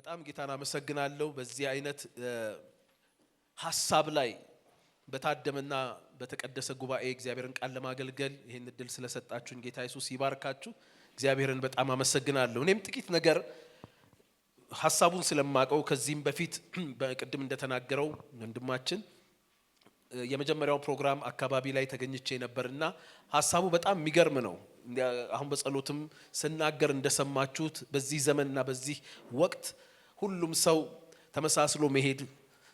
በጣም ጌታን አመሰግናለሁ በዚህ አይነት ሐሳብ ላይ በታደመና በተቀደሰ ጉባኤ እግዚአብሔርን ቃል ለማገልገል ይሄን እድል ስለሰጣችሁን ጌታ ኢየሱስ ይባርካችሁ። እግዚአብሔርን በጣም አመሰግናለሁ። እኔም ጥቂት ነገር ሐሳቡን ስለማቀው ከዚህም በፊት በቅድም እንደተናገረው ወንድማችን የመጀመሪያው ፕሮግራም አካባቢ ላይ ተገኝቼ ነበርና ሐሳቡ በጣም የሚገርም ነው። አሁን በጸሎትም ስናገር እንደሰማችሁት በዚህ ዘመንና በዚህ ወቅት ሁሉም ሰው ተመሳስሎ መሄድ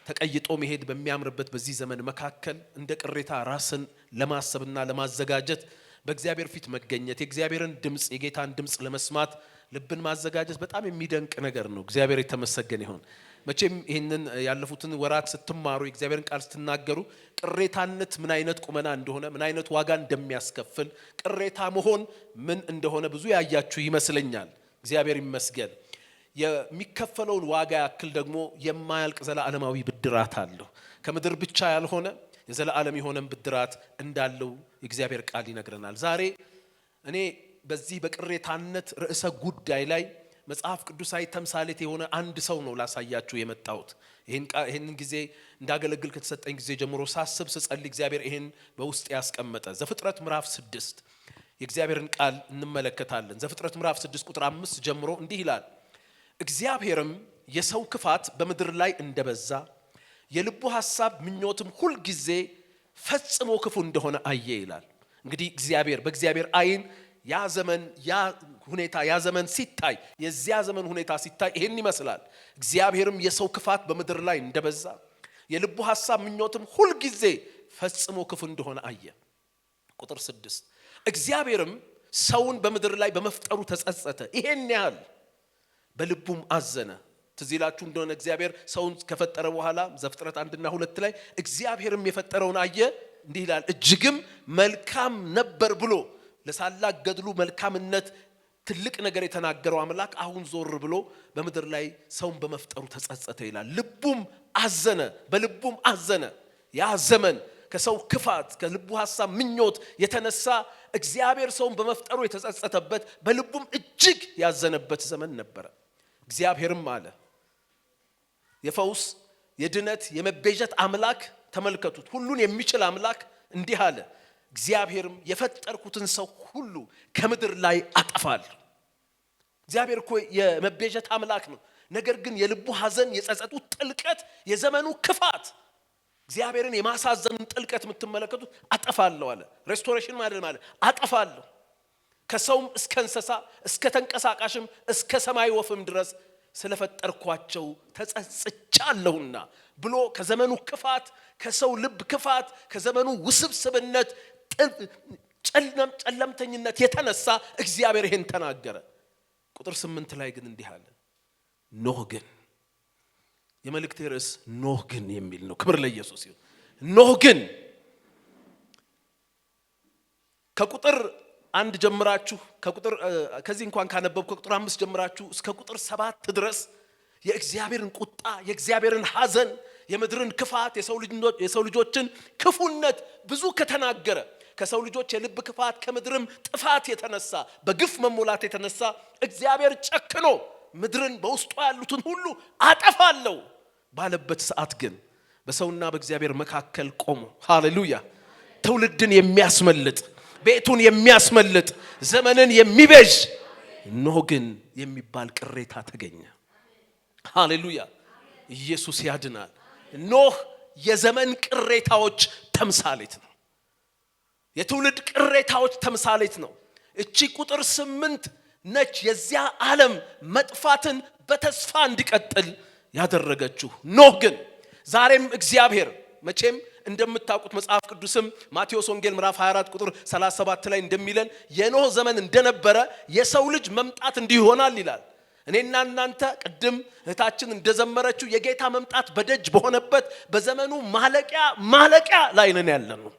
ተቀይጦ መሄድ በሚያምርበት በዚህ ዘመን መካከል እንደ ቅሬታ ራስን ለማሰብና ለማዘጋጀት በእግዚአብሔር ፊት መገኘት የእግዚአብሔርን ድምጽ የጌታን ድምጽ ለመስማት ልብን ማዘጋጀት በጣም የሚደንቅ ነገር ነው። እግዚአብሔር የተመሰገነ ይሁን። መቼም ይሄንን ያለፉትን ወራት ስትማሩ የእግዚአብሔርን ቃል ስትናገሩ ቅሬታነት ምን አይነት ቁመና እንደሆነ ምን አይነት ዋጋ እንደሚያስከፍል ቅሬታ መሆን ምን እንደሆነ ብዙ ያያችሁ ይመስለኛል። እግዚአብሔር ይመስገን። የሚከፈለውን ዋጋ ያክል ደግሞ የማያልቅ ዘላለማዊ ብድራት አለው። ከምድር ብቻ ያልሆነ የዘላለም የሆነን ብድራት እንዳለው የእግዚአብሔር ቃል ይነግረናል። ዛሬ እኔ በዚህ በቅሬታነት ርዕሰ ጉዳይ ላይ መጽሐፍ ቅዱሳዊ ተምሳሌት የሆነ አንድ ሰው ነው ላሳያችሁ የመጣሁት። ይሄንን ጊዜ እንዳገለግል ከተሰጠኝ ጊዜ ጀምሮ ሳስብ ስጸልይ እግዚአብሔር ይሄን በውስጥ ያስቀመጠ ዘፍጥረት ምዕራፍ 6 የእግዚአብሔርን ቃል እንመለከታለን። ዘፍጥረት ምዕራፍ 6 ቁጥር 5 ጀምሮ እንዲህ ይላል፣ እግዚአብሔርም የሰው ክፋት በምድር ላይ እንደበዛ የልቡ ሐሳብ ምኞትም ሁል ጊዜ ፈጽሞ ክፉ እንደሆነ አየ ይላል። እንግዲህ እግዚአብሔር በእግዚአብሔር አይን ያ ዘመን ያ ሁኔታ ያ ዘመን ሲታይ የዚያ ዘመን ሁኔታ ሲታይ ይሄን ይመስላል። እግዚአብሔርም የሰው ክፋት በምድር ላይ እንደበዛ የልቡ ሐሳብ ምኞትም ሁል ጊዜ ፈጽሞ ክፉ እንደሆነ አየ። ቁጥር 6 እግዚአብሔርም ሰውን በምድር ላይ በመፍጠሩ ተጸጸተ፣ ይሄን ያህል በልቡም አዘነ። ትዝ ይላችሁ እንደሆነ እግዚአብሔር ሰውን ከፈጠረ በኋላ ዘፍጥረት 1 እና 2 ላይ እግዚአብሔርም የፈጠረውን አየ እንዲህ ይላል፣ እጅግም መልካም ነበር ብሎ ለሳላቅ ገድሉ መልካምነት ትልቅ ነገር የተናገረው አምላክ አሁን ዞር ብሎ በምድር ላይ ሰውን በመፍጠሩ ተጸጸተ ይላል። ልቡም አዘነ፣ በልቡም አዘነ። ያ ዘመን ከሰው ክፋት ከልቡ ሐሳብ ምኞት የተነሳ እግዚአብሔር ሰውን በመፍጠሩ የተጸጸተበት በልቡም እጅግ ያዘነበት ዘመን ነበረ። እግዚአብሔርም አለ፣ የፈውስ የድነት የመቤዠት አምላክ ተመልከቱት፣ ሁሉን የሚችል አምላክ እንዲህ አለ፣ እግዚአብሔርም የፈጠርኩትን ሰው ሁሉ ከምድር ላይ አጠፋለሁ። እግዚአብሔር እኮ የመቤዠት አምላክ ነው። ነገር ግን የልቡ ሐዘን የጸጸቱ ጥልቀት የዘመኑ ክፋት እግዚአብሔርን የማሳዘኑን ጥልቀት የምትመለከቱት አጠፋለሁ አለ። ሬስቶሬሽን ማለት አጠፋለሁ፣ ከሰውም እስከ እንስሳ እስከ ተንቀሳቃሽም እስከ ሰማይ ወፍም ድረስ ስለፈጠርኳቸው ተጸጽቻለሁና ብሎ ከዘመኑ ክፋት ከሰው ልብ ክፋት ከዘመኑ ውስብስብነት ጨለምተኝነት የተነሳ እግዚአብሔር ይሄን ተናገረ። ቁጥር 8 ላይ ግን እንዲህ አለ፣ ኖህ ግን የመልእክቴ ርዕስ ኖህ ግን የሚል ነው። ክብር ለኢየሱስ ይሁን። ኖህ ግን ከቁጥር 1 ጀምራችሁ ከዚህ እንኳን ካነበብኩ ከቁጥር 5 ጀምራችሁ እስከ ቁጥር 7 ድረስ የእግዚአብሔርን ቁጣ የእግዚአብሔርን ሐዘን የምድርን ክፋት የሰው ልጆችን ክፉነት ብዙ ከተናገረ ከሰው ልጆች የልብ ክፋት ከምድርም ጥፋት የተነሳ በግፍ መሞላት የተነሳ እግዚአብሔር ጨክኖ ምድርን በውስጧ ያሉትን ሁሉ አጠፋለሁ ባለበት ሰዓት ግን በሰውና በእግዚአብሔር መካከል ቆሞ ሃሌሉያ ትውልድን የሚያስመልጥ ቤቱን የሚያስመልጥ ዘመንን የሚቤዥ ኖህ ግን የሚባል ቅሬታ ተገኘ። ሃሌሉያ ኢየሱስ ያድናል። ኖህ የዘመን ቅሬታዎች ተምሳሌት ነው። የትውልድ ቅሬታዎች ተምሳሌት ነው። እቺ ቁጥር 8 ነች የዚያ ዓለም መጥፋትን በተስፋ እንዲቀጥል ያደረገችው። ኖህ ግን ዛሬም እግዚአብሔር መቼም እንደምታውቁት መጽሐፍ ቅዱስም ማቴዎስ ወንጌል ምዕራፍ 24 ቁጥር 37 ላይ እንደሚለን የኖህ ዘመን እንደነበረ የሰው ልጅ መምጣት እንዲህ ይሆናል ይላል። እኔና እናንተ ቅድም እህታችን እንደዘመረችው የጌታ መምጣት በደጅ በሆነበት በዘመኑ ማለቂያ ላይ ነን ያለነው።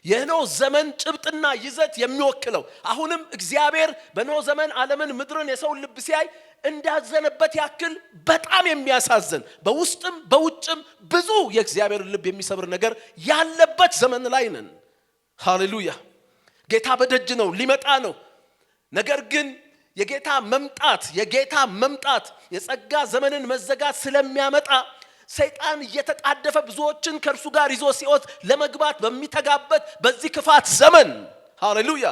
የኖህ ዘመን ጭብጥና ይዘት የሚወክለው አሁንም እግዚአብሔር በኖህ ዘመን ዓለምን ምድርን የሰው ልብ ሲያይ እንዳዘነበት ያክል በጣም የሚያሳዝን በውስጥም በውጭም ብዙ የእግዚአብሔር ልብ የሚሰብር ነገር ያለበት ዘመን ላይ ነን። ሃሌሉያ ጌታ በደጅ ነው፣ ሊመጣ ነው። ነገር ግን የጌታ መምጣት የጸጋ ዘመንን መዘጋት ስለሚያመጣ ሰይጣን እየተጣደፈ ብዙዎችን ከእርሱ ጋር ይዞ ሲኦል ለመግባት በሚተጋበት በዚህ ክፋት ዘመን ሃሌሉያ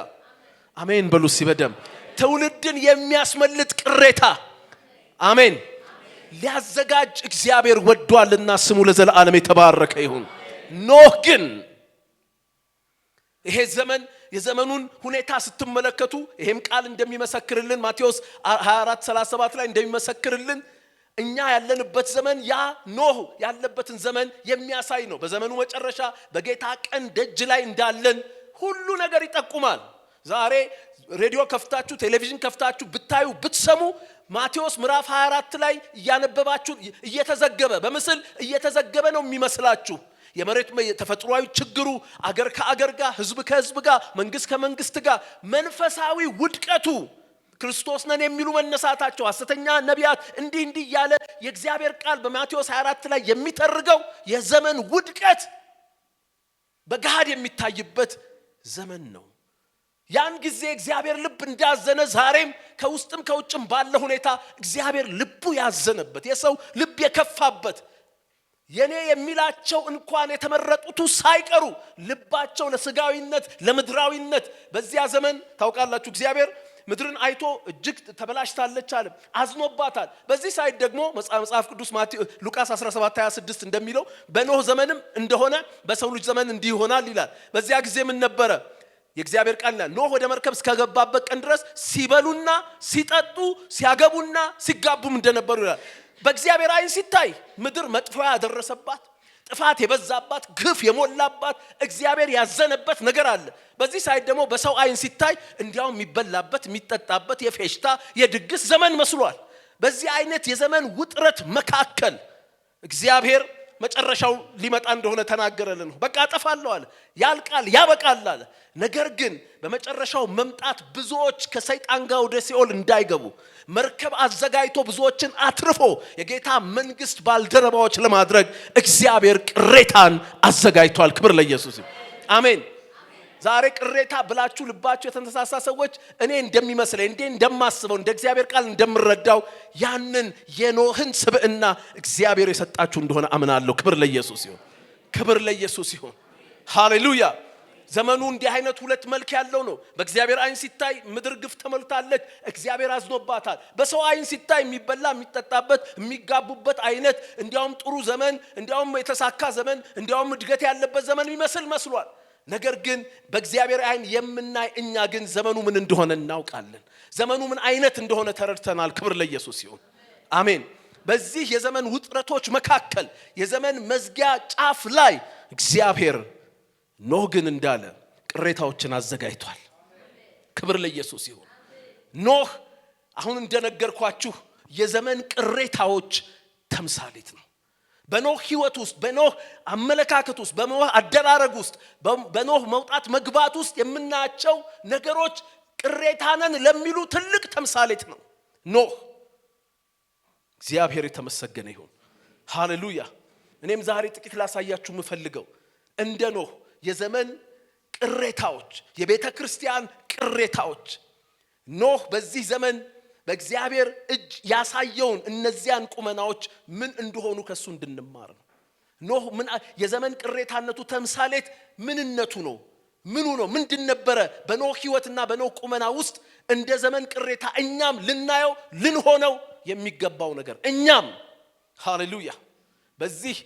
አሜን በሉ ሲበደም ትውልድን የሚያስመልጥ ቅሬታ አሜን ሊያዘጋጅ እግዚአብሔር ወዷልና ስሙ ለዘላለም የተባረከ ይሁን። ኖህ ግን ይሄ ዘመን የዘመኑን ሁኔታ ስትመለከቱ ይሄም ቃል እንደሚመሰክርልን ማቴዎስ 24:37 ላይ እንደሚመሰክርልን እኛ ያለንበት ዘመን ያ ኖህ ያለበትን ዘመን የሚያሳይ ነው። በዘመኑ መጨረሻ በጌታ ቀን ደጅ ላይ እንዳለን ሁሉ ነገር ይጠቁማል። ዛሬ ሬዲዮ ከፍታችሁ ቴሌቪዥን ከፍታችሁ ብታዩ ብትሰሙ ማቴዎስ ምዕራፍ 24 ላይ ያነበባችሁ እየተዘገበ በምስል እየተዘገበ ነው የሚመስላችሁ። የመሬት ተፈጥሯዊ ችግሩ አገር ከአገር ጋር ህዝብ ከህዝብ ጋር መንግስት ከመንግስት ጋር መንፈሳዊ ውድቀቱ ክርስቶስ ነን የሚሉ መነሳታቸው ሐሰተኛ ነቢያት እንዲህ ያለ የእግዚአብሔር ቃል በማቴዎስ 24 ላይ የሚተርገው የዘመን ውድቀት በጋድ የሚታይበት ዘመን ነው። ያን ጊዜ እግዚአብሔር ልብ እንዳዘነ ዛሬም ከውስጥም ከውጭም ባለ ሁኔታ እግዚአብሔር ልቡ ያዘነበት የሰው ልብ የከፋበት የኔ የሚላቸው እንኳን የተመረጡት ሳይቀሩ ልባቸው ለስጋዊነት ለምድራዊነት በዚያ ዘመን ታውቃላችሁ እግዚአብሔር ምድርን አይቶ እጅግ ተበላሽታለች አለ አዝኖባታል። በዚህ ሳይድ ደግሞ መጽሐፍ ቅዱስ ሉቃስ 17:26 እንደሚለው በኖህ ዘመንም እንደሆነ በሰው ልጅ ዘመን እንዲህ ይሆናል ይላል። በዚያ ጊዜ ምን ነበረ? የእግዚአብሔር ቃል ኖህ ወደ መርከብ እስከገባበት ቀን ድረስ ሲበሉና ሲጠጡ ሲያገቡና ሲጋቡም እንደነበሩ ይላል። በእግዚአብሔር አይን ሲታይ ምድር መጥፎ ያደረሰባት ጥፋት የበዛባት ግፍ የሞላባት እግዚአብሔር ያዘነበት ነገር አለ። በዚህ ሳይድ ደግሞ በሰው አይን ሲታይ እንዲያው የሚበላበት የሚጠጣበት የፌሽታ የድግስ ዘመን መስሏል። በዚህ አይነት የዘመን ውጥረት መካከል እግዚአብሔር መጨረሻው ሊመጣ እንደሆነ ተናገረልን። በቃ አጠፋለሁ አለ፣ ያልቃል ያበቃል አለ። ነገር ግን በመጨረሻው መምጣት ብዙዎች ከሰይጣን ጋር ወደ ሲኦል እንዳይገቡ መርከብ አዘጋጅቶ ብዙዎችን አትርፎ የጌታ መንግስት ባልደረባዎች ለማድረግ እግዚአብሔር ቅሬታን አዘጋጅቷል። ክብር ለኢየሱስ አሜን። ዛሬ ቅሬታ ብላችሁ ልባችሁ የተነሳሳ ሰዎች እኔ እንደሚመስለኝ እንደማስበው እንደ እግዚአብሔር ቃል እንደምረዳው ያንን የኖህን ስብዕና እግዚአብሔር የሰጣችሁ እንደሆነ አምናለሁ። ክብር ለኢየሱስ ይሁን፣ ክብር ለኢየሱስ ይሁን። ሃሌሉያ። ዘመኑ እንዲህ አይነት ሁለት መልክ ያለው ነው። በእግዚአብሔር አይን ሲታይ ምድር ግፍ ተሞልታለች፣ እግዚአብሔር አዝኖባታል። በሰው አይን ሲታይ የሚበላ የሚጠጣበት የሚጋቡበት አይነት እንዲያውም ጥሩ ዘመን እንዲያውም የተሳካ ዘመን እንዲያውም እድገት ያለበት ዘመን የሚመስል መስሏል። ነገር ግን በእግዚአብሔር አይን የምናይ እኛ ግን ዘመኑ ምን እንደሆነ እናውቃለን። ዘመኑ ምን አይነት እንደሆነ ተረድተናል። ክብር ለኢየሱስ ይሁን አሜን። በዚህ የዘመን ውጥረቶች መካከል የዘመን መዝጊያ ጫፍ ላይ እግዚአብሔር ኖህ ግን እንዳለ ቅሬታዎችን አዘጋጅቷል። ክብር ለኢየሱስ ይሁን። ኖህ አሁን እንደነገርኳችሁ የዘመን ቅሬታዎች ተምሳሌት ነው። በኖህ ህይወት ውስጥ በኖህ አመለካከት ውስጥ በኖህ አደራረግ ውስጥ በኖህ መውጣት መግባት ውስጥ የምናያቸው ነገሮች ቅሬታነን ለሚሉ ትልቅ ተምሳሌት ነው ኖህ። እግዚአብሔር የተመሰገነ ይሁን ሃሌሉያ። እኔም ዛሬ ጥቂት ላሳያችሁ የምፈልገው እንደ ኖህ የዘመን ቅሬታዎች የቤተ ክርስቲያን ቅሬታዎች ኖህ በዚህ ዘመን በእግዚአብሔር እጅ ያሳየውን እነዚያን ቁመናዎች ምን እንደሆኑ ከሱ እንድንማር ነው። ኖህ ምን የዘመን ቅሬታነቱ ተምሳሌት ምንነቱ ነው? ምኑ ነው? ምንድን ነበረ በኖህ ህይወትና በኖህ ቁመና ውስጥ እንደ ዘመን ቅሬታ እኛም ልናየው ልንሆነው የሚገባው ነገር እኛም ሃሌሉያ በዚህ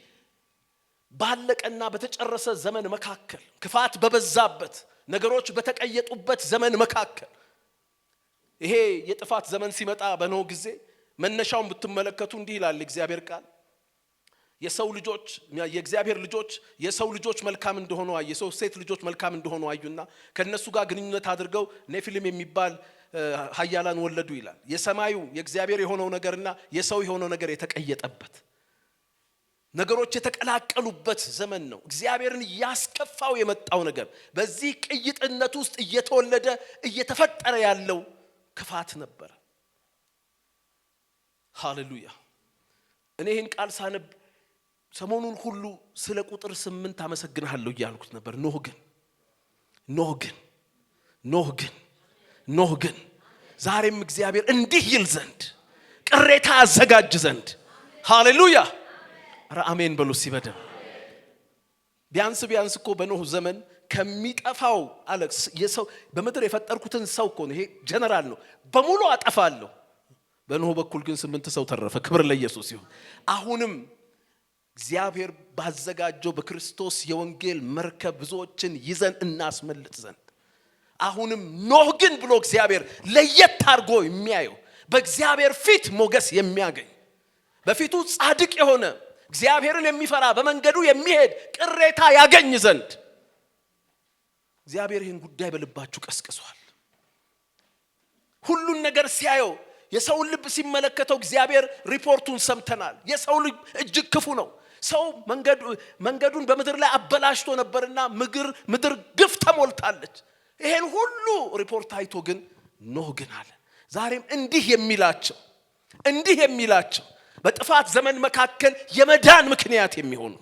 ባለቀና በተጨረሰ ዘመን መካከል ክፋት በበዛበት ነገሮች በተቀየጡበት ዘመን መካከል ይሄ የጥፋት ዘመን ሲመጣ በኖህ ጊዜ መነሻውን ብትመለከቱ እንዲህ ይላል እግዚአብሔር ቃል የሰው ልጆች የእግዚአብሔር ልጆች የሰው ልጆች መልካም እንደሆኑ አዩ። የሰው ሴት ልጆች መልካም እንደሆኑ አዩና ከነሱ ጋር ግንኙነት አድርገው ኔፊሊም የሚባል ኃያላን ወለዱ ይላል። የሰማዩ የእግዚአብሔር የሆነው ነገርና የሰው የሆነው ነገር የተቀየጠበት ነገሮች የተቀላቀሉበት ዘመን ነው። እግዚአብሔርን ያስከፋው የመጣው ነገር በዚህ ቅይጥነት ውስጥ እየተወለደ እየተፈጠረ ያለው ክፋት ነበር። ሃሌሉያ። እኔ ይህን ቃል ሳነብ ሰሞኑን ሁሉ ስለ ቁጥር 8 አመሰግናለሁ እያልኩት ነበር። ኖህ ግን ዛሬም እግዚአብሔር እንዲህ ይል ዘንድ ቅሬታ ያዘጋጅ ዘንድ ሃሌሉያ አሜን በሉ ሲበደም ቢያንስ እኮ በኖህ ዘመን ከሚጠፋው አለክስ የሰው በመድር የፈጠርኩትን ሰው እኮ ነው ይሄ ጀነራል ነው በሙሉ አጠፋለሁ በኖህ በኩል ግን 8 ሰው ተረፈ ክብር ለኢየሱስ ይሁን አሁንም እግዚአብሔር ባዘጋጀው በክርስቶስ የወንጌል መርከብ ብዙዎችን ይዘን እናስመልጥ ዘንድ አሁንም ኖህ ግን ብሎ እግዚአብሔር ለየት አድርጎ የሚያየው በእግዚአብሔር ፊት ሞገስ የሚያገኝ በፊቱ ጻድቅ የሆነ እግዚአብሔርን የሚፈራ በመንገዱ የሚሄድ ቅሬታ ያገኝ ዘንድ እግዚአብሔር ይህን ጉዳይ በልባችሁ ቀስቅሷል ሁሉን ነገር ሲያየው የሰውን ልብ ሲመለከተው እግዚአብሔር ሪፖርቱን ሰምተናል የሰው ልብ እጅግ ክፉ ነው ሰው መንገዱን በመድር ላይ አበላሽቶ ነበርና ምድር ግፍ ተሞልታለች ይሄን ሁሉ ሪፖርት አይቶ ግን ኖህ ግን አለ ዛሬም እንዲህ የሚላቸው በጥፋት ዘመን መካከል የመዳን ምክንያት የሚሆኑ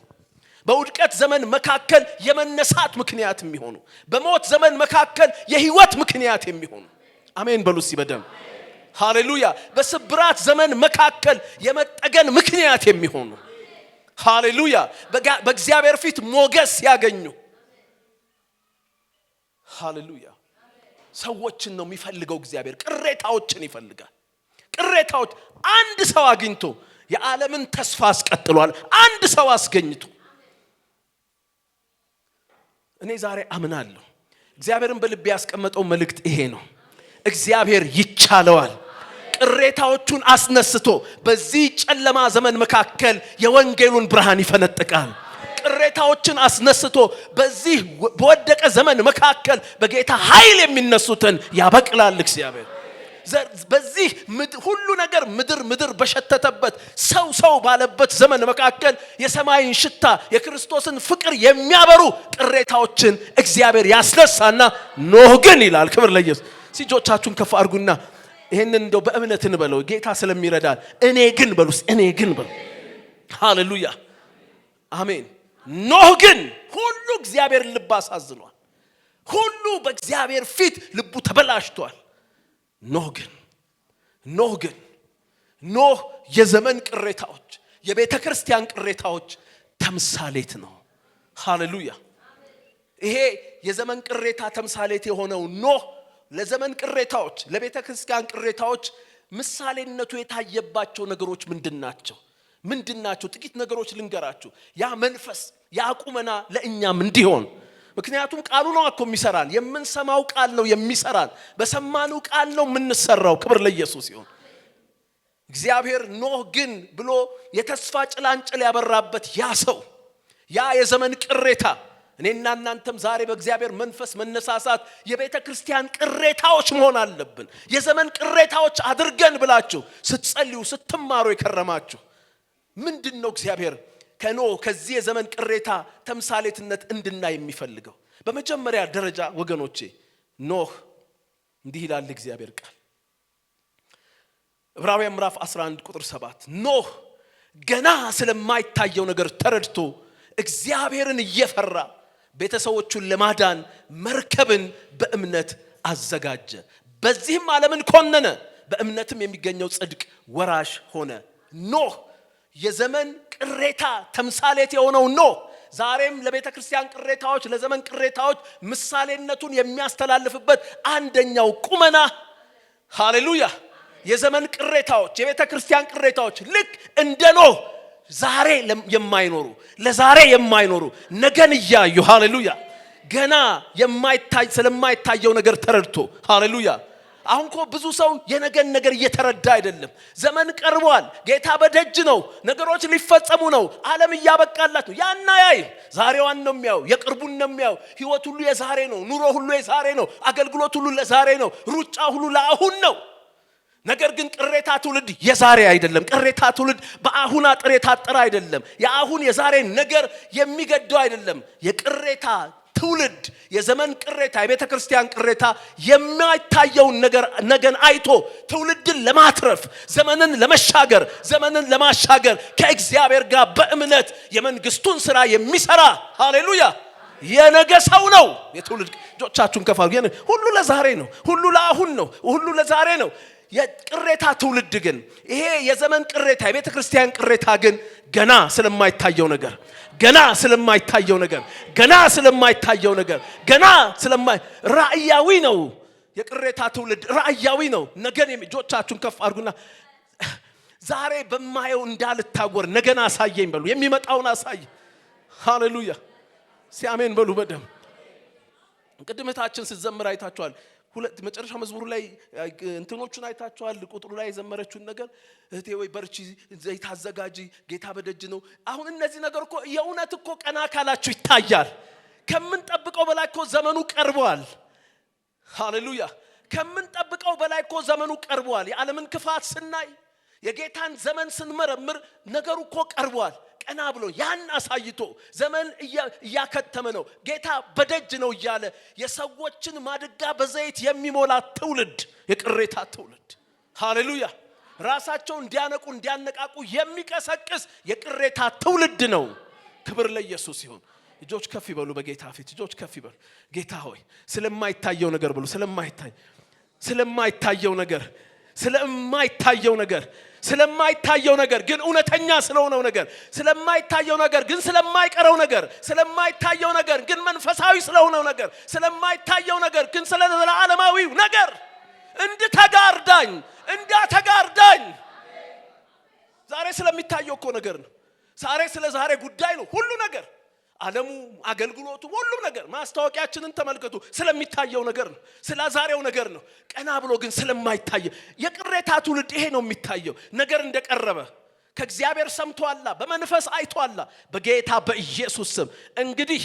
በውድቀት ዘመን መካከል የመነሳት ምክንያት የሚሆኑ በሞት ዘመን መካከል የህይወት ምክንያት የሚሆኑ አሜን በሉ ሲበደም ሃሌሉያ በስብራት ዘመን መካከል የመጠገን ምክንያት የሚሆኑ ሃሌሉያ በእግዚአብሔር ፊት ሞገስ ያገኙ ሃሌሉያ ሰዎችን ነው የሚፈልገው እግዚአብሔር ቅሬታዎችን ይፈልጋል ቅሬታዎች አንድ ሰው አግኝቶ የዓለምን ተስፋ አስቀጥሏል አንድ ሰው አስገኝቶ እኔ ዛሬ አምናለሁ እግዚአብሔርን በልቤ ያስቀመጠው መልእክት ይሄ ነው እግዚአብሔር ይቻለዋል ቅሬታዎቹን አስነስቶ በዚህ ጨለማ ዘመን መካከል የወንጌሉን ብርሃን ይፈነጥቃል ቅሬታዎችን አስነስቶ በዚህ በወደቀ ዘመን መካከል በጌታ ኃይል የሚነሱትን ያበቅላል እግዚአብሔር በዚህ ሁሉ ነገር ምድር በሸተተበት ሰው ባለበት ዘመን መካከል የሰማይን ሽታ የክርስቶስን ፍቅር የሚያበሩ ቅሬታዎችን እግዚአብሔር ያስነሳና ኖህ ግን ይላል ክብር ለኢየሱስ ሲጆቻችሁን ከፍ አድርጉና ይሄንን እንደው በእምነት እንበለው ጌታ ስለሚረዳን እኔ ግን በሉስ ሃሌሉያ አሜን ኖህ ግን ሁሉ እግዚአብሔር ልብ አሳዝኗል ሁሉ በእግዚአብሔር ፊት ልቡ ተበላሽቷል ኖህ የዘመን ቅሬታዎች የቤተ ክርስቲያን ቅሬታዎች ተምሳሌት ነው ሃሌሉያ ይሄ የዘመን ቅሬታ ተምሳሌት የሆነው ኖህ ለዘመን ቅሬታዎች ለቤተ ክርስቲያን ቅሬታዎች ምሳሌነቱ የታየባቸው ነገሮች ምንድናቸው ጥቂት ነገሮች ልንገራችሁ ያ መንፈስ ያ ቁመና ለእኛም እንዲሆን ምክንያቱም ቃሉ ነው እኮ የሚሰራን የምንሰማው ቃል ነው የሚሰራን በሰማኑ ቃል ነው የምንሰራው ክብር ለኢየሱስ ይሁን እግዚአብሔር ኖህ ግን ብሎ የተስፋ ጭላንጭል ያበራበት ያ ሰው ያ የዘመን ቅሬታ እኔና እናንተም ዛሬ በእግዚአብሔር መንፈስ መነሳሳት የቤተ ክርስቲያን ቅሬታዎች መሆን አለብን የዘመን ቅሬታዎች አድርገን ብላችሁ ስትጸልዩ ስትማሩ የከረማችሁ ምንድነው እግዚአብሔር ከኖህ ከዚህ የዘመን ቅሬታ ተምሳሌትነት እንድናይ የሚፈልገው በመጀመሪያ ደረጃ ወገኖቼ ኖህ እንዲህ ይላል እግዚአብሔር ቃል ዕብራውያን ምዕራፍ 11 ቁጥር 7 ኖህ ገና ስለማይታየው ነገር ተረድቶ እግዚአብሔርን እየፈራ ቤተሰቦቹን ለማዳን መርከብን በእምነት አዘጋጀ በዚህም ዓለምን ኮነነ በእምነትም የሚገኘው ጽድቅ ወራሽ ሆነ ኖህ የዘመን ቅሬታ ተምሳሌት የሆነው ኖህ ዛሬም ለቤተ ክርስቲያን ቅሬታዎች ለዘመን ቅሬታዎች ምሳሌነቱን የሚያስተላልፍበት አንደኛው ቁመና ሃሌሉያ የዘመን ቅሬታዎች የቤተ ክርስቲያን ቅሬታዎች ልክ እንደ ኖህ ዛሬ የማይኖሩ ለዛሬ የማይኖሩ ነገን ያዩ ሃሌሉያ ገና ስለማይታየው ነገር ተረድቶ ሃሌሉያ አሁን እኮ ብዙ ሰው የነገን ነገር እየተረዳ አይደለም ዘመን ቀርቧል ጌታ በደጅ ነው ነገሮች ሊፈጸሙ ነው ዓለም እያበቃላት ነው ያና ያይ ዛሬዋን ነው የሚያው የቅርቡን ነው የሚያው ህይወት ሁሉ የዛሬ ነው ኑሮ ሁሉ የዛሬ ነው አገልግሎት ሁሉ ለዛሬ ነው ሩጫ ሁሉ ለአሁን ነው ነገር ግን ቅሬታ ትውልድ የዛሬ አይደለም ቅሬታ ትውልድ በአሁን አጥር የታጠረ አይደለም የአሁን የዛሬ ነገር የሚገደው አይደለም የቅሬታ ትውልድ የዘመን ቅሬታ የቤተ ክርስቲያን ቅሬታ የማይታየውን ነገን አይቶ ትውልድን ለማትረፍ ዘመንን ለማሻገር ከእግዚአብሔር ጋር በእምነት የመንግስቱን ሥራ የሚሰራ ሃሌሉያ የነገ ሰው ነው። የትውልድ ልጆቻችሁን ከፍ አድርጉ። ሁሉ ለዛሬ ነው። ሁሉ ለአሁን ነው። ሁሉ ለዛሬ ነው። የቅሬታ ትውልድ ግን ይሄ የዘመን ቅሬታ የቤተ ክርስቲያን ቅሬታ ግን ገና ስለማይታየው ነገር ገና ራእያዊ ነው። የቅሬታ ትውልድ ራእያዊ ነው። ነገን ልጆቻችሁን ከፍ አድርጉና ዛሬ በማየው እንዳልታወር ነገን አሳየኝ በሉ። የሚመጣውን አሳይ። ሃሌሉያ ሲአሜን በሉ። በደም ቅድመታችን ስትዘምር አይታችኋል። ሁለት መጨረሻ መዝሙሩ ላይ እንትኖቹን አይታችኋል። ቁጥሩ ላይ የዘመረችውን ነገር እህቴ ወይ በርቺ፣ ዘይት አዘጋጂ፣ ጌታ በደጅ ነው። አሁን እነዚህ ነገር እኮ የእውነት እኮ ቀና ካላችሁ ይታያል። ከምንጠብቀው በላይ እኮ ዘመኑ ቀርቧል። ሃሌሉያ ከምንጠብቀው በላይ እኮ ዘመኑ ቀርቧል። የዓለምን ክፋት ስናይ የጌታን ዘመን ስንመረምር ነገሩ እኮ ቀርቧል። ቀና ብሎ ያን አሳይቶ ዘመን እያከተመ ነው፣ ጌታ በደጅ ነው እያለ የሰዎችን ማድጋ በዘይት የሚሞላ ትውልድ፣ የቅሬታ ትውልድ። ሃሌሉያ ራሳቸው እንዲያነቃቁ የሚቀሰቅስ የቅሬታ ትውልድ ነው። ክብር ለኢየሱስ ይሁን። እጆች ከፍ ይበሉ። በጌታ ፊት እጆች ከፍ ይበሉ። ጌታ ሆይ ስለማይታየው ነገር ብሉ። ስለማይታየው ነገር ግን እውነተኛ ስለሆነው ነገር፣ ስለማይታየው ነገር ግን ስለማይቀረው ነገር፣ ስለማይታየው ነገር ግን መንፈሳዊ ስለሆነው ነገር፣ ስለማይታየው ነገር ግን ስለ ዘላለማዊው ነገር እንዳተጋርዳኝ። ዛሬ ስለሚታየው እኮ ነገር ነው። ዛሬ ስለ ዛሬ ጉዳይ ነው ሁሉ ነገር። ዓለሙ፣ አገልግሎቱ፣ ሁሉም ነገር ማስታወቂያችንን ተመልከቱ። ስለሚታየው ነገር ነው፣ ስለ ዛሬው ነገር ነው። ቀና ብሎ ግን ስለማይታየው የቅሬታ ትውልድ ይሄ ነው የሚታየው ነገር እንደቀረበ ከእግዚአብሔር ሰምቷላ፣ በመንፈስ አይቷላ። በጌታ በኢየሱስ ስም እንግዲህ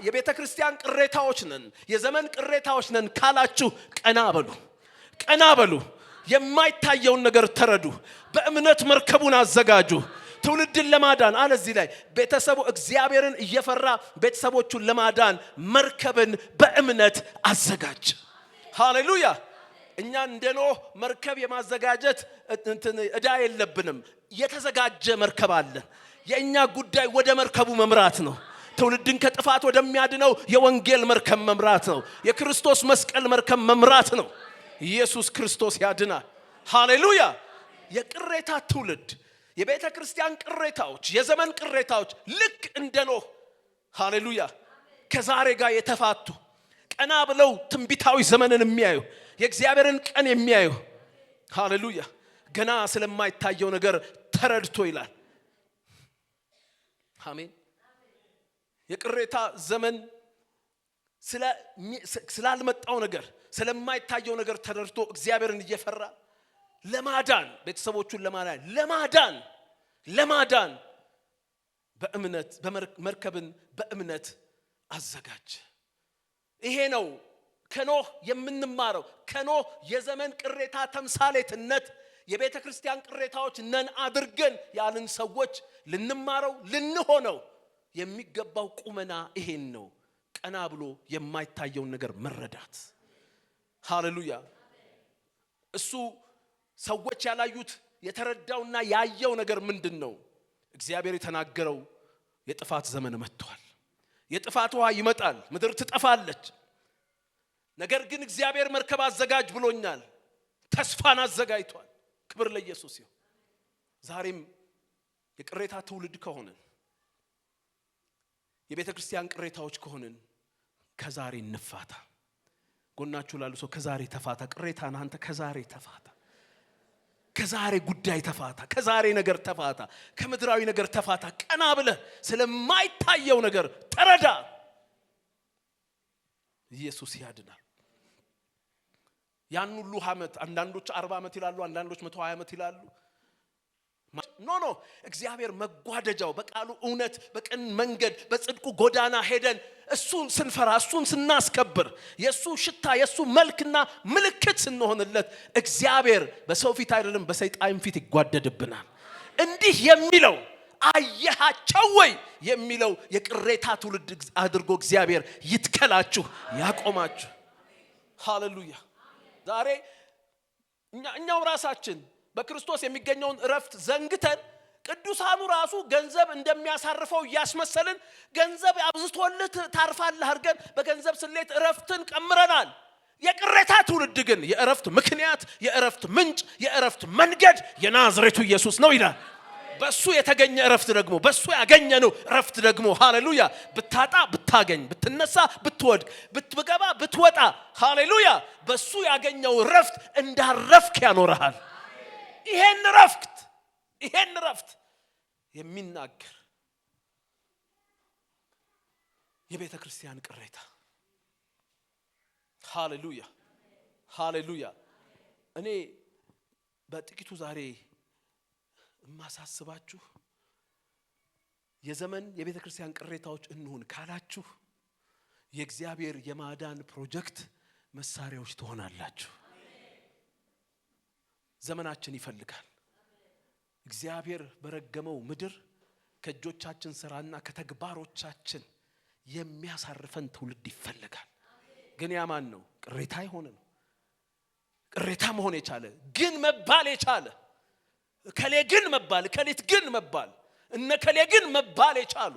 የቤተ ክርስቲያን ቅሬታዎች ነን፣ የዘመን ቅሬታዎች ነን ካላችሁ ቀና በሉ። የማይታየውን ነገር ተረዱ። በእምነት መርከቡን አዘጋጁ። ትውልድን ለማዳን አለ እዚህ ላይ ቤተሰቡ እግዚአብሔርን እየፈራ ቤተሰቦቹን ለማዳን መርከብን በእምነት አዘጋጅ። ሃሌሉያ እኛ እንደኖህ መርከብ የማዘጋጀት እዳ የለብንም። የተዘጋጀ መርከብ አለን። የኛ ጉዳይ ወደ መርከቡ መምራት ነው። ትውልድን ከጥፋት ወደሚያድነው የወንጌል መርከብ መምራት ነው። የክርስቶስ መስቀል መርከብ መምራት ነው። ኢየሱስ ክርስቶስ ያድናል። ሃሌሉያ የቅሬታ ትውልድ የቤተ ክርስቲያን ቅሬታዎች የዘመን ቅሬታዎች ልክ እንደ ኖህ ሃሌሉያ ከዛሬ ጋር የተፋቱ ቀና ብለው ትንቢታዊ ዘመንን የሚያዩ የእግዚአብሔርን ቀን የሚያዩ ሃሌሉያ ገና ስለማይታየው ነገር ተረድቶ ይላል። አሜን። የቅሬታ ዘመን ስላልመጣው ነገር ስለማይታየው ነገር ተረድቶ እግዚአብሔርን እየፈራ ለማዳን ቤተሰቦቹን ለማዳን በእምነት መርከብን በእምነት አዘጋጅ። ይሄ ነው ከኖህ የምንማረው። ከኖህ የዘመን ቅሬታ ተምሳሌትነት የቤተ ክርስቲያን ቅሬታዎች ነን አድርገን ያልን ሰዎች ልንማረው ልንሆነው የሚገባው ቁመና ይሄን ነው። ቀና ብሎ የማይታየውን ነገር መረዳት። ሃሌሉያ እሱ ሰዎች ያላዩት የተረዳውና ያየው ነገር ምንድነው? እግዚአብሔር የተናገረው የጥፋት ዘመን መጥቷል። የጥፋት ውሃ ይመጣል፣ ምድር ትጠፋለች። ነገር ግን እግዚአብሔር መርከብ አዘጋጅ ብሎኛል። ተስፋን አዘጋጅቷል። ክብር ለኢየሱስ ይሁን። ዛሬም የቅሬታ ትውልድ ከሆነን የቤተ ክርስቲያን ቅሬታዎች ከሆነን ከዛሬ እንፋታ። ጎናችሁ ላሉ ሰው ከዛሬ ተፋታ። ቅሬታን አንተ ከዛሬ ተፋታ። ከዛሬ ጉዳይ ተፋታ። ከዛሬ ነገር ተፋታ። ከምድራዊ ነገር ተፋታ። ቀና ብለህ ስለማይታየው ነገር ተረዳ። ኢየሱስ ያድናል። ያን ሁሉ ዓመት አንዳንዶች 40 ዓመት ይላሉ፣ አንዳንዶች 120 ዓመት ይላሉ። ኖ እግዚአብሔር መጓደጃው በቃሉ እውነት በቀን መንገድ በጽድቁ ጎዳና ሄደን እሱን ስንፈራ እሱን ስናስከብር የሱ ሽታ የሱ መልክና ምልክት ስንሆንለት እግዚአብሔር በሰው ፊት አይደለም በሰይጣን ፊት ይጓደድብናል። እንዲህ የሚለው አየሃቸው ወይ የሚለው የቅሬታ ትውልድ አድርጎ እግዚአብሔር ይትከላችሁ ያቆማችሁ። ሃሌሉያ ዛሬ እኛው ራሳችን በክርስቶስ የሚገኘውን እረፍት ዘንግተን ቅዱሳኑ ራሱ ገንዘብ እንደሚያሳርፈው ያስመሰልን ገንዘብ አብዝቶልህ ታርፋለህ አድርገን በገንዘብ ስሌት እረፍትን ቀምረናል። የቅሬታ ትውልድ ግን የእረፍት ምክንያት፣ የእረፍት ምንጭ፣ የእረፍት መንገድ የናዝሬቱ ኢየሱስ ነው ይላል። በሱ የተገኘ እረፍት ደግሞ በሱ ያገኘነው እረፍት ደግሞ ሃሌሉያ ብታጣ ብታገኝ፣ ብትነሳ ብትወድቅ፣ ብትገባ ብትወጣ ሃሌሉያ በሱ ያገኘው እረፍት እንዳረፍክ ያኖርሃል። ይሄን እረፍት የሚናገር የቤተ ክርስቲያን ቅሬታ ሃሌሉያ እኔ በጥቂቱ ዛሬ ማሳስባችሁ የዘመን የቤተ ክርስቲያን ቅሬታዎች እንሁን ካላችሁ የእግዚአብሔር የማዳን ፕሮጀክት መሳሪያዎች ትሆናላችሁ። ዘመናችን ይፈልጋል። እግዚአብሔር በረገመው ምድር ከእጆቻችን ስራና ከተግባሮቻችን የሚያሳርፈን ትውልድ ይፈልጋል። ግን ያ ማን ነው? ቅሬታ የሆነ ነው። ቅሬታ መሆን የቻለ ግን መባል የቻለ ከሌ ግን መባል ከሊት ግን መባል እነ ከሌ ግን መባል የቻሉ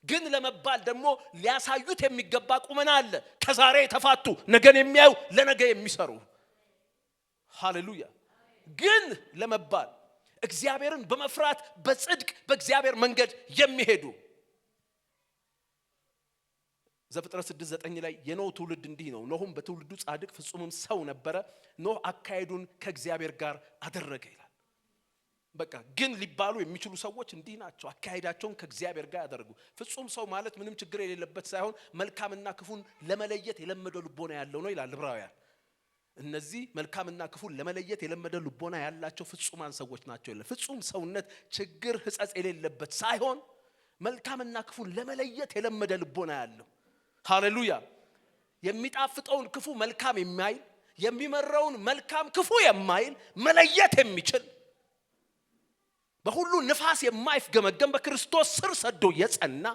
ግን ለመባል ደግሞ ሊያሳዩት የሚገባ ቁመና አለ። ከዛሬ የተፋቱ ነገን የሚያዩ ለነገ የሚሰሩ ሃሌሉያ ግን ለመባል እግዚአብሔርን በመፍራት በጽድቅ በእግዚአብሔር መንገድ የሚሄዱ ዘፍጥረት 6:9 ላይ የኖህ ትውልድ እንዲህ ነው። ኖህም በትውልዱ ጻድቅ ፍጹምም ሰው ነበረ። ኖህ አካሄዱን ከእግዚአብሔር ጋር አደረገ ይላል። በቃ ግን ሊባሉ የሚችሉ ሰዎች እንዲህ ናቸው። አካሄዳቸውን ከእግዚአብሔር ጋር ያደረጉ። ፍጹም ሰው ማለት ምንም ችግር የሌለበት ሳይሆን መልካምና ክፉን ለመለየት የለመደ ልቦና ያለው ነው ይላል ዕብራውያን። እነዚህ መልካምና ክፉን ለመለየት የለመደ ልቦና ያላቸው ፍጹማን ሰዎች ናቸው ይላል። ፍጹም ሰውነት ችግር ሕጸጽ የሌለበት ሳይሆን መልካምና ክፉን ለመለየት የለመደ ልቦና ያለው ሃሌሉያ የሚጣፍጠውን ክፉ መልካም የማይል የሚመረውን መልካም ክፉ የማይል መለየት የሚችል በሁሉ ንፋስ የማይፍገመገም በክርስቶስ ስር ሰዶ የጸና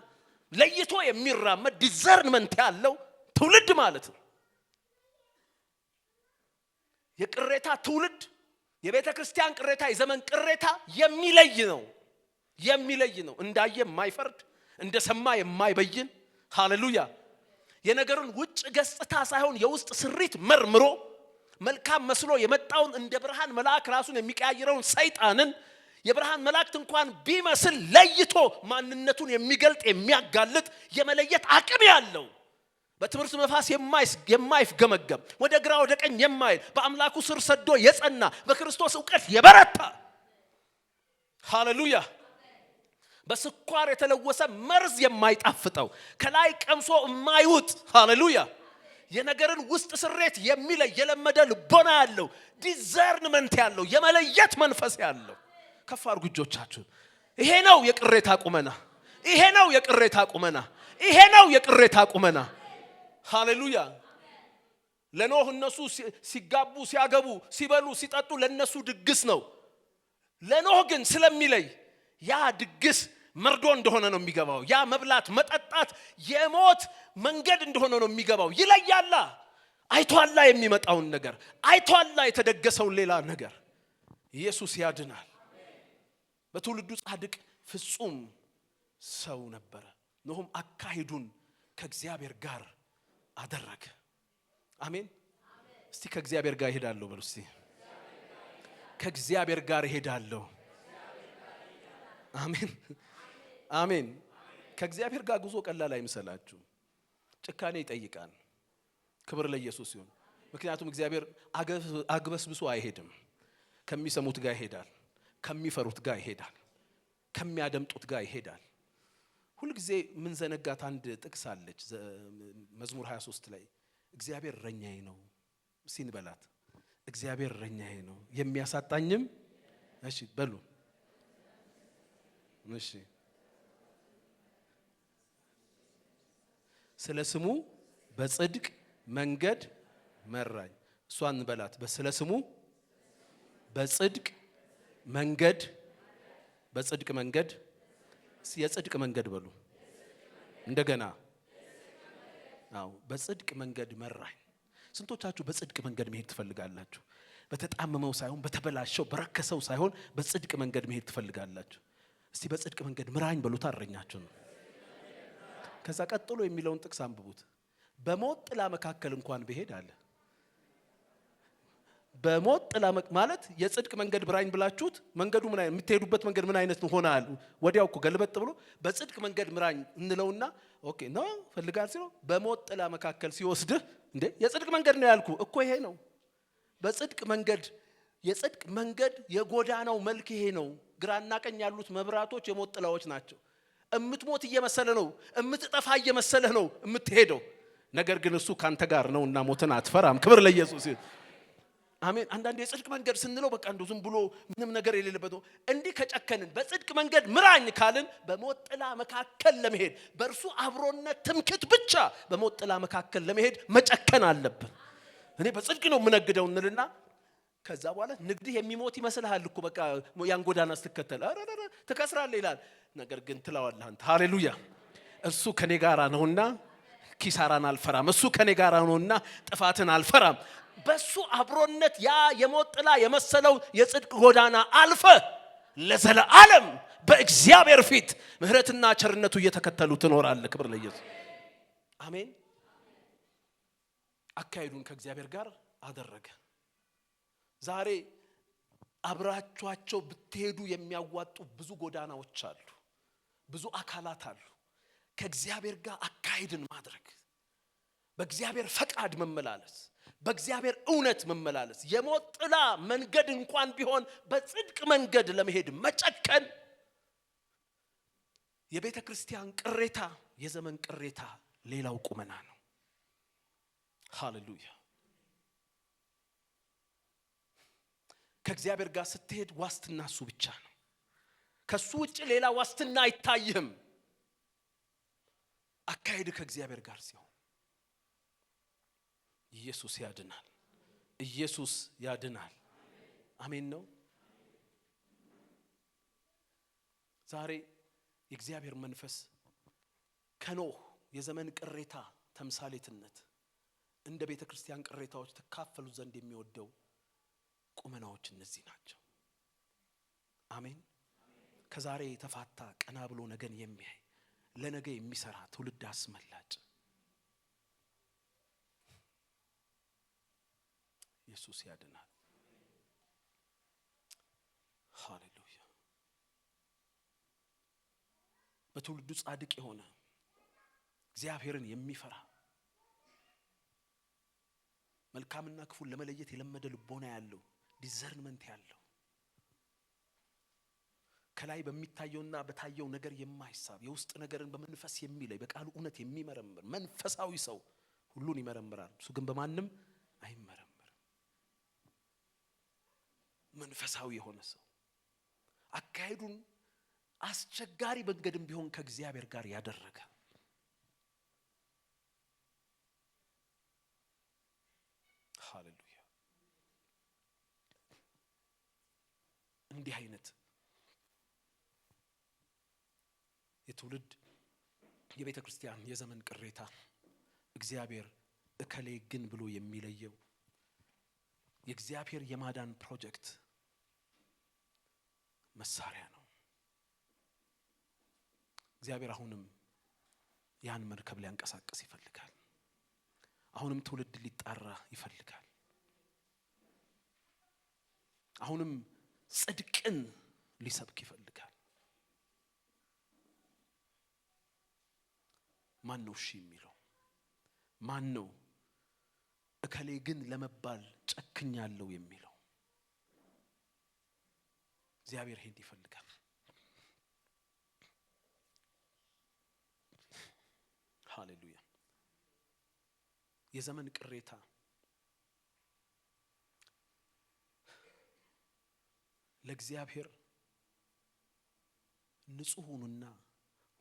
ለይቶ የሚራመድ ዲዘርንመንት ያለው ትውልድ ማለት ነው። የቅሬታ ትውልድ የቤተ ክርስቲያን ቅሬታ የዘመን ቅሬታ የሚለይ ነው። እንዳየ የማይፈርድ እንደሰማ የማይበይን ሃሌሉያ የነገሩን ውጭ ገጽታ ሳይሆን የውስጥ ስሪት መርምሮ መልካም መስሎ የመጣውን እንደ ብርሃን መልአክ ራሱን የሚቀያየረውን ሰይጣንን የብርሃን መላእክት እንኳን ቢመስል ለይቶ ማንነቱን የሚገልጥ የሚያጋልጥ የመለየት አቅም ያለው በትምህርት መፋስ የማይፍገመገም ወደ ግራ ወደ ቀኝ የማይል በአምላኩ ስር ሰዶ የጸና በክርስቶስ ዕውቀት የበረታ ሃሌሉያ በስኳር የተለወሰ መርዝ የማይጣፍጠው ከላይ ቀምሶ የማይውጥ ሃሌሉያ የነገርን ውስጥ ስሬት የሚለይ የለመደ ልቦና ያለው ዲዘርንመንት ያለው የመለየት መንፈስ ያለው ከፍ አድርጉ እጆቻችሁን። ይሄ ነው የቅሬታ ቁመና ሃሌሉያ ለኖህ እነሱ ሲጋቡ ሲያገቡ ሲበሉ ሲጠጡ ለነሱ ድግስ ነው። ለኖህ ግን ስለሚለይ ያ ድግስ መርዶ እንደሆነ ነው የሚገባው። ያ መብላት መጠጣት የሞት መንገድ እንደሆነ ነው የሚገባው። ይለያላ አይቷላ የሚመጣውን ነገር አይቷላ የተደገሰውን ሌላ ነገር። ኢየሱስ ያድናል። በትውልዱ ጻድቅ ፍጹም ሰው ነበረ። ኖህም አካሄዱን ከእግዚአብሔር ጋር አደረገ። አሜን። እስቲ ከእግዚአብሔር ጋር እሄዳለሁ በሉ። እስቲ ከእግዚአብሔር ጋር እሄዳለሁ። አሜን። ከእግዚአብሔር ጋር ጉዞ ቀላል አይምሰላችሁ። ጭካኔ ይጠይቃል። ክብር ለኢየሱስ ይሁን። ምክንያቱም እግዚአብሔር አግበስብሶ አይሄድም። ከሚሰሙት ጋር ይሄዳል፣ ከሚፈሩት ጋር ይሄዳል፣ ከሚያደምጡት ጋር ይሄዳል። ሁሉ ጊዜ ምን ዘነጋት አንድ ጥቅስ አለች መዝሙር 23 ላይ እግዚአብሔር እረኛዬ ነው ሲንበላት እግዚአብሔር እረኛዬ ነው የሚያሳጣኝም እሺ በሉ እሺ ስለ ስሙ በጽድቅ መንገድ መራኝ። እሷን እንበላት በስለ ስሙ በጽድቅ መንገድ የጽድቅ መንገድ በሉ እንደገና። አዎ በጽድቅ መንገድ መራኝ። ስንቶቻችሁ በጽድቅ መንገድ መሄድ ትፈልጋላችሁ? በተጣመመው ሳይሆን በተበላሸው በረከሰው ሳይሆን በጽድቅ መንገድ መሄድ ትፈልጋላችሁ? እስቲ በጽድቅ መንገድ ምራኝ በሉት አረኛችሁ ነው። ከዛ ቀጥሎ የሚለውን ጥቅስ አንብቡት። በሞት ጥላ መካከል እንኳን ብሄድ አለ። በሞት ጥላ ማለት የጽድቅ መንገድ ብራኝ ብላችሁት መንገዱ ምን አይነት የምትሄዱበት መንገድ ምን አይነት ሆናል? ወዲያው እኮ ገልበጥ ብሎ በጽድቅ መንገድ ምራኝ እንለውና ኦኬ ነው ፈልጋል ሲለው በሞት ጥላ መካከል ሲወስድህ እንዴ የጽድቅ መንገድ ነው ያልኩ እኮ ይሄ ነው። በጽድቅ መንገድ የጽድቅ መንገድ የጎዳናው መልክ ይሄ ነው። ግራና ቀኝ ያሉት መብራቶች የሞት ጥላዎች ናቸው። እምትሞት እየመሰለ ነው፣ እምትጠፋ እየመሰለ ነው እምትሄደው። ነገር ግን እሱ ካንተ ጋር ነውና ሞትን አትፈራም። ክብር ለኢየሱስ ይሁን። አሜን። አንዳንድ የጽድቅ መንገድ ስንለው በቃ እንደው ዝም ብሎ ምንም ነገር የሌለበት ነው። እንዲህ ከጨከንን በጽድቅ መንገድ ምራኝ ካልን በሞት ጥላ መካከል ለመሄድ በእርሱ አብሮነት ትምክት ብቻ በሞት ጥላ መካከል ለመሄድ መጨከን አለብን። እኔ በጽድቅ ነው የምነግደው እንልና ከዛ በኋላ ንግድህ የሚሞት ይመስልሃል እኮ በቃ ያን ጎዳና ስትከተል አረረ ትከስራለህ ይላል። ነገር ግን ትላዋለህ አንተ ሃሌሉያ እሱ ከኔ ጋር ነውና ኪሳራን አልፈራም። እሱ ከኔ ጋር ነውና ጥፋትን አልፈራም። በሱ አብሮነት ያ የሞት ጥላ የመሰለው የጽድቅ ጎዳና አልፈ ለዘላለም በእግዚአብሔር ፊት ምህረትና ቸርነቱ እየተከተሉ ትኖራለህ። ክብር ለኢየሱስ አሜን። አካሄዱን ከእግዚአብሔር ጋር አደረገ። ዛሬ አብራችኋቸው ብትሄዱ የሚያዋጡ ብዙ ጎዳናዎች አሉ፣ ብዙ አካላት አሉ። ከእግዚአብሔር ጋር አካሄድን ማድረግ፣ በእግዚአብሔር ፈቃድ መመላለስ፣ በእግዚአብሔር እውነት መመላለስ፣ የሞት ጥላ መንገድ እንኳን ቢሆን በጽድቅ መንገድ ለመሄድ መጨከን የቤተ ክርስቲያን ቅሬታ፣ የዘመን ቅሬታ ሌላው ቁመና ነው። ሃሌሉያ። ከእግዚአብሔር ጋር ስትሄድ ዋስትና እሱ ብቻ ነው። ከሱ ውጪ ሌላ ዋስትና አይታይህም። አካሄድ ከእግዚአብሔር ጋር ሲሆን ኢየሱስ ያድናል። ኢየሱስ ያድናል። አሜን ነው። ዛሬ የእግዚአብሔር መንፈስ ከኖህ የዘመን ቅሬታ ተምሳሌትነት እንደ ቤተ ክርስቲያን ቅሬታዎች ተካፈሉ ዘንድ የሚወደው ቁመናዎች እነዚህ ናቸው። አሜን። ከዛሬ የተፋታ ቀና ብሎ ነገን የሚያይ ለነገ የሚሰራ ትውልድ አስመላጭ ኢየሱስ ያድናል። ሃሌሉያ። በትውልዱ ጻድቅ የሆነ እግዚአብሔርን የሚፈራ መልካምና ክፉን ለመለየት የለመደ ልቦና ያለው ዲዘርንመንት ያለው ከላይ በሚታየውና በታየው ነገር የማይሳብ የውስጥ ነገርን በመንፈስ የሚለይ በቃሉ እውነት የሚመረምር መንፈሳዊ ሰው ሁሉን ይመረምራል። እሱ ግን በማንም አይመረምርም። መንፈሳዊ የሆነ ሰው አካሄዱን አስቸጋሪ መንገድም ቢሆን ከእግዚአብሔር ጋር ያደረገ ሃሌሉያ። እንዲህ አይነት የትውልድ የቤተ ክርስቲያን የዘመን ቅሬታ እግዚአብሔር እከሌ ግን ብሎ የሚለየው የእግዚአብሔር የማዳን ፕሮጀክት መሳሪያ ነው። እግዚአብሔር አሁንም ያን መርከብ ሊያንቀሳቅስ ይፈልጋል። አሁንም ትውልድ ሊጣራ ይፈልጋል። አሁንም ጽድቅን ሊሰብክ ይፈልጋል። ማን ነው እሺ የሚለው? ማን ነው እከሌ ግን ለመባል ጨክኛለሁ የሚለው? እግዚአብሔር ይሄን ይፈልጋል። ሃሌሉያ። የዘመን ቅሬታ ለእግዚአብሔር ንጹሑንና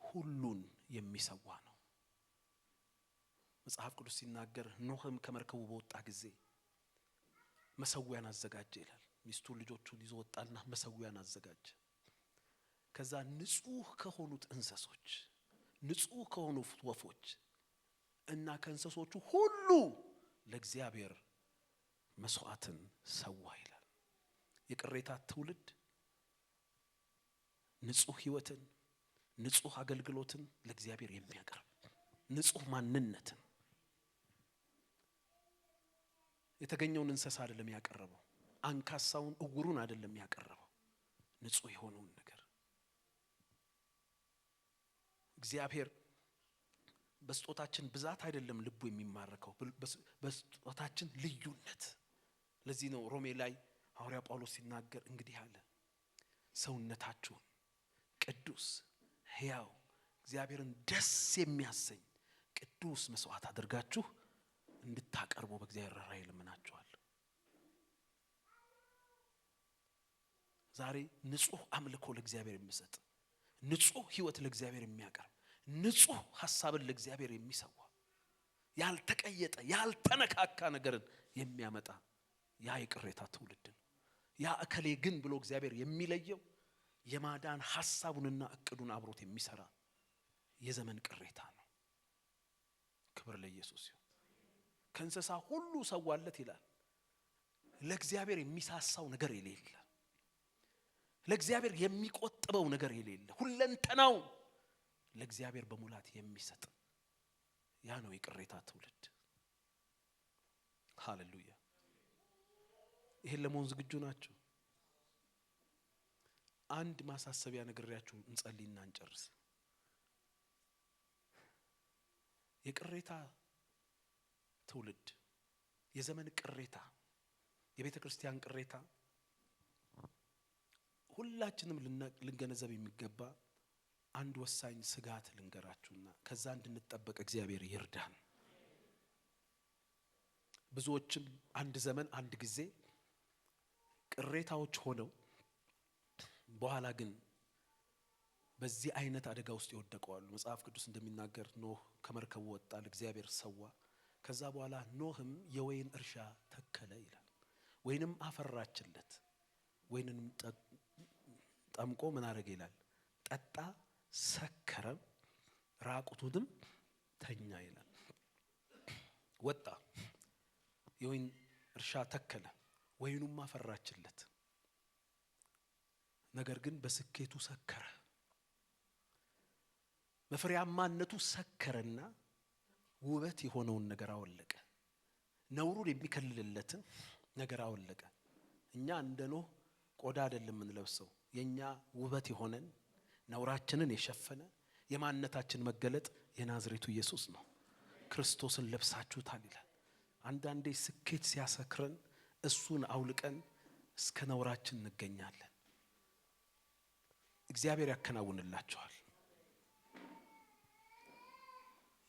ሁሉን የሚሰዋ ነው። መጽሐፍ ቅዱስ ሲናገር ኖህም ከመርከቡ በወጣ ጊዜ መሰዊያን አዘጋጀ ይላል። ሚስቱ ልጆቹን ይዞ ወጣና መሰዊያን አዘጋጀ። ከዛ ንጹህ ከሆኑት እንስሶች፣ ንጹህ ከሆኑት ወፎች እና ከእንስሶቹ ሁሉ ለእግዚአብሔር መስዋዕትን ሰዋ ይላል። የቅሬታ ትውልድ ንጹህ ህይወትን፣ ንጹህ አገልግሎትን ለእግዚአብሔር የሚያቀርብ ንጹህ ማንነትን የተገኘውን እንስሳ አይደለም ያቀረበው፣ አንካሳውን እውሩን አይደለም ያቀረበው፣ ንጹህ የሆነውን ነገር እግዚአብሔር በስጦታችን ብዛት አይደለም ልቡ የሚማረከው፣ በስጦታችን ልዩነት። ለዚህ ነው ሮሜ ላይ ሐዋርያ ጳውሎስ ሲናገር እንግዲህ አለ ሰውነታችሁን ቅዱስ ሕያው እግዚአብሔርን ደስ የሚያሰኝ ቅዱስ መስዋዕት አድርጋችሁ እንድታቀርቡ በእግዚአብሔር ራእይ ለምናችኋለሁ። ዛሬ ንጹህ አምልኮ ለእግዚአብሔር የሚሰጥ፣ ንጹህ ህይወት ለእግዚአብሔር የሚያቀርብ፣ ንጹህ ሐሳብን ለእግዚአብሔር የሚሰዋ፣ ያልተቀየጠ ያልተነካካ ነገርን የሚያመጣ ያ የቅሬታ ትውልድ ነው። ያ እከሌ ግን ብሎ እግዚአብሔር የሚለየው የማዳን ሐሳቡንና እቅዱን አብሮት የሚሰራ የዘመን ቅሬታ ነው። ክብር ለኢየሱስ ይሁን። ከእንስሳ ሁሉ ሰዋለት ይላል። ለእግዚአብሔር የሚሳሳው ነገር የሌለ፣ ለእግዚአብሔር የሚቆጥበው ነገር የሌለ፣ ሁለንተናው ለእግዚአብሔር በሙላት የሚሰጥ ያ ነው የቅሬታ ትውልድ። ሃሌሉያ። ይሄን ለመሆን ዝግጁ ናችሁ? አንድ ማሳሰቢያ ነግሬያችሁ እንጸልይና እንጨርስ። የቅሬታ ትውልድ፣ የዘመን ቅሬታ፣ የቤተ ክርስቲያን ቅሬታ ሁላችንም ልንገነዘብ የሚገባ አንድ ወሳኝ ስጋት ልንገራችሁና ከዛ እንድንጠበቅ እግዚአብሔር ይርዳን። ብዙዎችን አንድ ዘመን አንድ ጊዜ ቅሬታዎች ሆነው በኋላ ግን በዚህ አይነት አደጋ ውስጥ ይወደቃሉ። መጽሐፍ ቅዱስ እንደሚናገር ኖህ ከመርከቡ ወጣ፣ ለእግዚአብሔር ሰዋ። ከዛ በኋላ ኖህም የወይን እርሻ ተከለ ይላል። ወይንም አፈራችለት፣ ወይንም ጠምቆ ምን አረገ ይላል? ጠጣ፣ ሰከረ፣ ራቁቱንም ተኛ ይላል። ወጣ፣ የወይን እርሻ ተከለ፣ ወይኑም አፈራችለት። ነገር ግን በስኬቱ ሰከረ፣ በፍሬያማነቱ ሰከረና ውበት የሆነውን ነገር አወለቀ። ነውሩን የሚከልልለትን ነገር አወለቀ። እኛ እንደ ኖህ ቆዳ አይደለም የምንለብሰው። የኛ ውበት የሆነን ነውራችንን የሸፈነ የማንነታችን መገለጥ የናዝሬቱ ኢየሱስ ነው። ክርስቶስን ለብሳችሁታል ይላል። አንዳንዴ ስኬት ሲያሰክረን እሱን አውልቀን እስከ ነውራችን እንገኛለን። እግዚአብሔር ያከናውንላችኋል።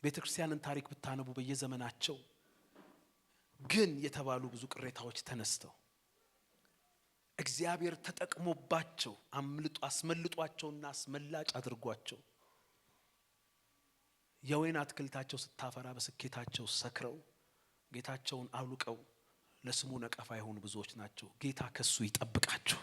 ቤተክርስቲያንን ታሪክ ብታነቡ በየዘመናቸው ግን የተባሉ ብዙ ቅሬታዎች ተነስተው እግዚአብሔር ተጠቅሞባቸው አስመልጧቸውና አስመላጭ አድርጓቸው የወይን አትክልታቸው ስታፈራ በስኬታቸው ሰክረው ጌታቸውን አውልቀው ለስሙ ነቀፋ የሆኑ ብዙዎች ናቸው። ጌታ ከሱ ይጠብቃችሁ።